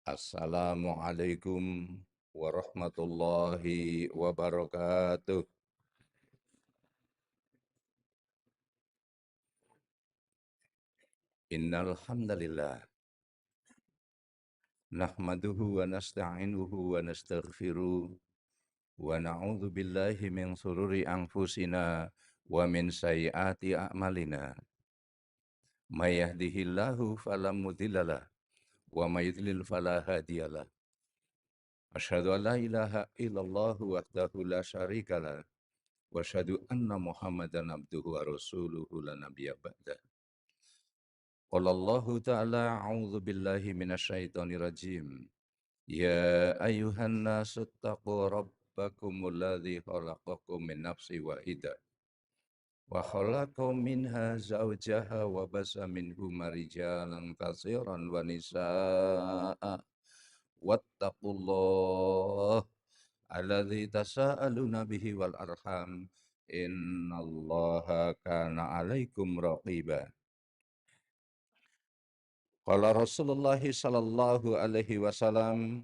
Assalamualaikum warahmatullahi wabarakatuh. Innal hamdalillah nahmaduhu wa nasta'inuhu wa nastaghfiruh wa na'udzu billahi min sururi anfusina wa min sayyiati a'malina. May yahdihillahu fala mudhillalah wa may yudlil fala hadiyalah. Asyhadu an la ilaha illallah wahdahu la syarikalah wa asyhadu anna Muhammadan abduhu wa rasuluhu la nabiyya ba'dah. Qala Allahu ta'ala a'udzu billahi minasyaitonir rajim. Ya ayyuhan nasu taqu rabbakumul ladzi khalaqakum min nafsin wahidah wa khalaqa minha zawjaha wa basa minhuma rijalan katsiran wa nisaa'a wattaqullah alladzi tasaaluna bihi wal arham innallaha kana 'alaikum raqiba. Qala Rasulullah sallallahu alaihi wasallam,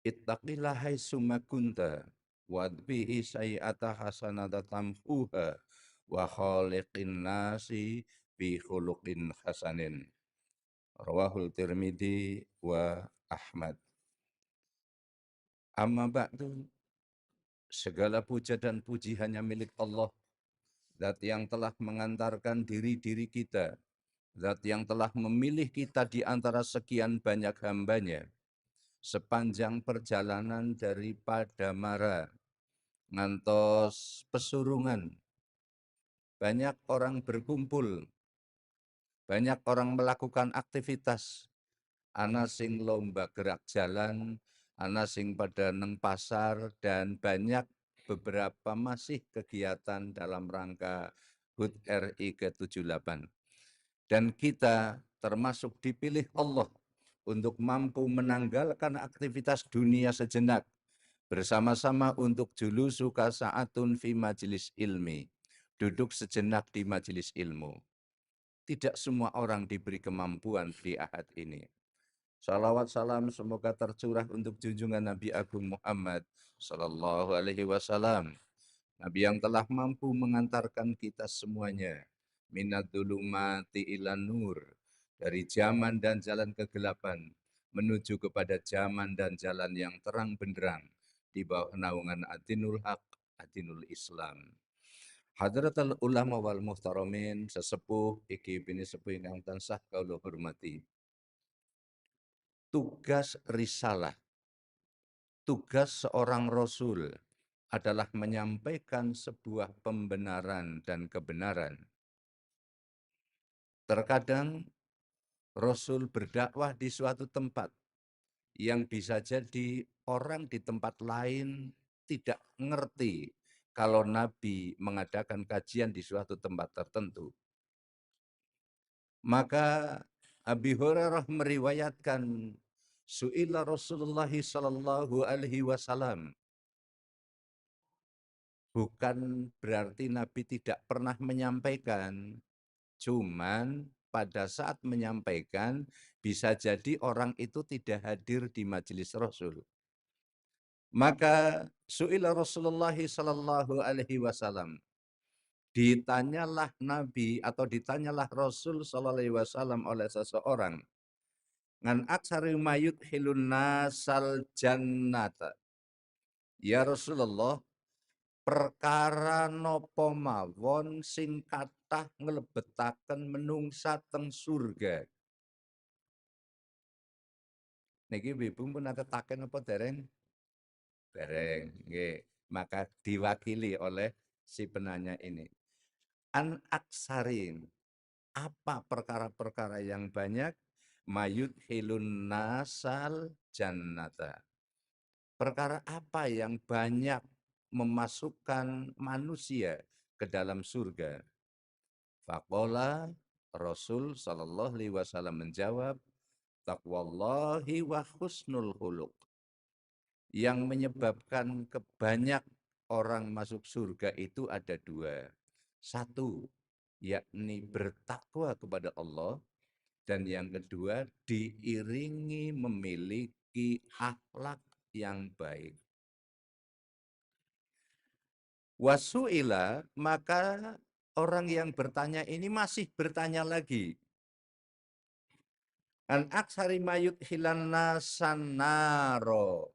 ittaqillah haitsuma kunta wadbihi sayi'ata hasanata tamhuha wa khaliqin nasi bi khuluqin hasanin. Rawahul Tirmidzi wa Ahmad. Amma ba'du, segala puja dan puji hanya milik Allah, Zat yang telah mengantarkan diri-diri kita, Zat yang telah memilih kita di antara sekian banyak hambanya, sepanjang perjalanan dari Padamara ngantos Pesurungan. Banyak orang berkumpul, banyak orang melakukan aktivitas, ana sing lomba gerak jalan, ana sing pada neng pasar, dan banyak beberapa masih kegiatan dalam rangka HUT RI ke-78. Dan kita termasuk dipilih Allah untuk mampu menanggalkan aktivitas dunia sejenak, bersama-sama untuk julusu kasa'atun fi majelis ilmi, duduk sejenak di majelis ilmu. Tidak semua orang diberi kemampuan di ahad ini. Salawat salam semoga tercurah untuk junjungan Nabi Agung Muhammad Sallallahu Alaihi Wasallam, Nabi yang telah mampu mengantarkan kita semuanya minad dulumati ilan nur, dari zaman dan jalan kegelapan menuju kepada zaman dan jalan yang terang benderang di bawah naungan Adinul Haq, Adinul Islam. Hadratul ulama wal muhtaramin, sesepuh iki bini sepuh ingkang tansah kula hormati. Tugas risalah, tugas seorang rasul adalah menyampaikan sebuah pembenaran dan kebenaran. Terkadang Rasul berdakwah di suatu tempat yang bisa jadi orang di tempat lain tidak ngerti kalau Nabi mengadakan kajian di suatu tempat tertentu. Maka Abi Hurairah meriwayatkan, Su'ila Rasulullah sallallahu alaihi wasallam. Bukan berarti Nabi tidak pernah menyampaikan, cuman pada saat menyampaikan bisa jadi orang itu tidak hadir di majelis Rasul. Maka su'ila Rasulullah sallallahu alaihi wasallam, ditanyalah Nabi atau ditanyalah Rasul sallallahu alaihi wasallam oleh seseorang, ngan aksari mayut hilun nasal jannata. Ya Rasulullah, perkara nopo mawon sing kathah nglebetaken menungsa teng surga. Niki ibu pun nate taken apa dereng? Dereng, nggih. Maka diwakili oleh si penanya ini. An aksarin, apa perkara-perkara yang banyak? Mayut hilun nasal jannata. Perkara apa yang banyak memasukkan manusia ke dalam surga? Faqala Rasul sallallahu alaihi wasallam menjawab, taqwallahi wa husnul khuluq. Yang menyebabkan kebanyak orang masuk surga itu ada dua. Satu, yakni bertakwa kepada Allah. Dan yang kedua, diiringi memiliki akhlak yang baik. Wasu'ila, maka orang yang bertanya ini masih bertanya lagi. An aksari mayut hilan nasanaro.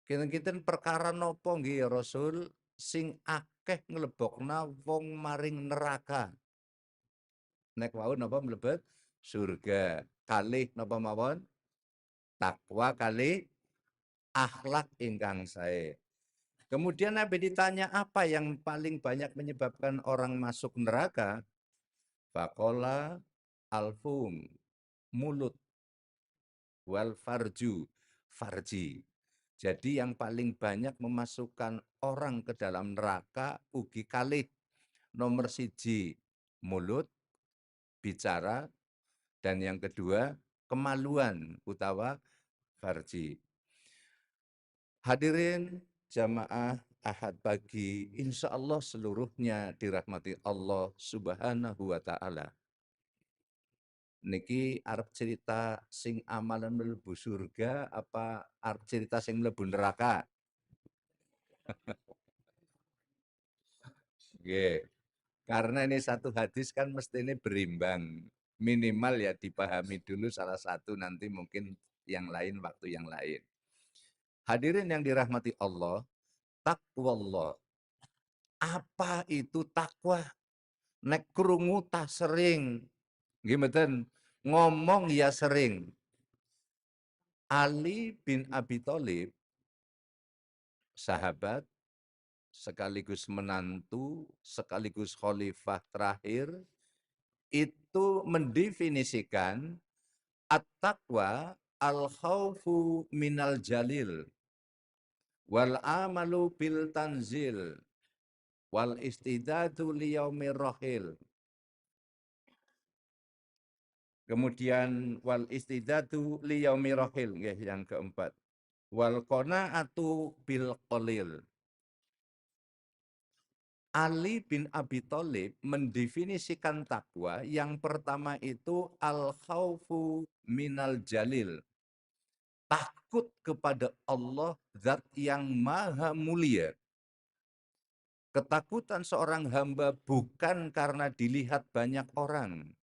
Kinten-kinten perkara nopo nggih ya Rasul sing akeh nglebokna wong maring neraka. Nek wau napa mlebet surga. Kalih napa mawon? Takwa kalih akhlak ingkang sae. Kemudian Nabi ditanya apa yang paling banyak menyebabkan orang masuk neraka? Faqala alfum, mulut, wal farju, farji. Jadi yang paling banyak memasukkan orang ke dalam neraka ugi kalih nomor siji mulut, bicara, dan yang kedua kemaluan utawa farji. Hadirin jamaah Ahad pagi, insya Allah seluruhnya dirahmati Allah Subhanahu wa Ta'ala. Niki arep cerita sing amalan mlebu surga apa arep cerita sing mlebu neraka? Nggih. Karena ini satu hadis kan mesti ini berimbang. Minimal ya dipahami dulu salah satu, nanti mungkin yang lain waktu yang lain. Hadirin yang dirahmati Allah, taqwallah. Apa itu takwa? Nek krungu tak sering. Nggih mboten, ngomong ya sering. Ali bin Abi Thalib, sahabat sekaligus menantu, sekaligus khalifah terakhir, itu mendefinisikan at-taqwa al-khawfu minal jalil wal amalu bil tanzil wal istidadu liyaumir rahil. Kemudian wal istidadu liyaumir rahil, yang keempat. Wal qanaatu bil qalil. Ali bin Abi Thalib mendefinisikan takwa yang pertama itu al-khawfu minal jalil. Takut kepada Allah zat yang maha mulia. Ketakutan seorang hamba bukan karena dilihat banyak orang,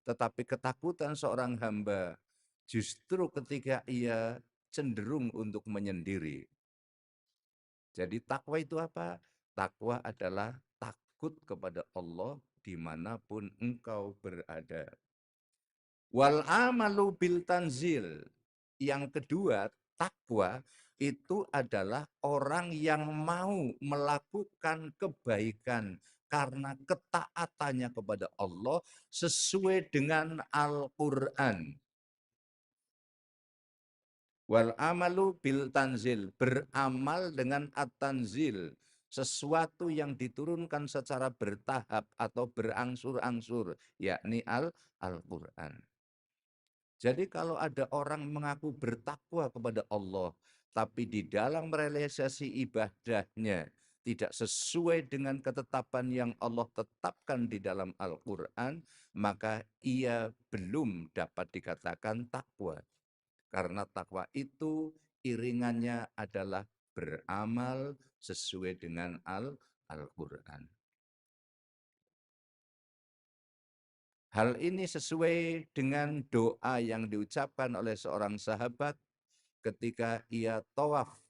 tetapi ketakutan seorang hamba justru ketika ia cenderung untuk menyendiri. Jadi takwa itu apa? Takwa adalah takut kepada Allah dimanapun engkau berada. Wal amalu bil tanzil. Yang kedua, takwa itu adalah orang yang mau melakukan kebaikan karena ketaatannya kepada Allah sesuai dengan Al-Quran. Wal amalu bil tanzil, beramal dengan at-tanzil, sesuatu yang diturunkan secara bertahap atau berangsur-angsur, yakni Al-Quran. Jadi kalau ada orang mengaku bertakwa kepada Allah, tapi di dalam realisasi ibadahnya tidak sesuai dengan ketetapan yang Allah tetapkan di dalam Al-Quran, maka ia belum dapat dikatakan takwa. Karena takwa itu iringannya adalah beramal sesuai dengan Al-Quran. Hal ini sesuai dengan doa yang diucapkan oleh seorang sahabat ketika ia tawaf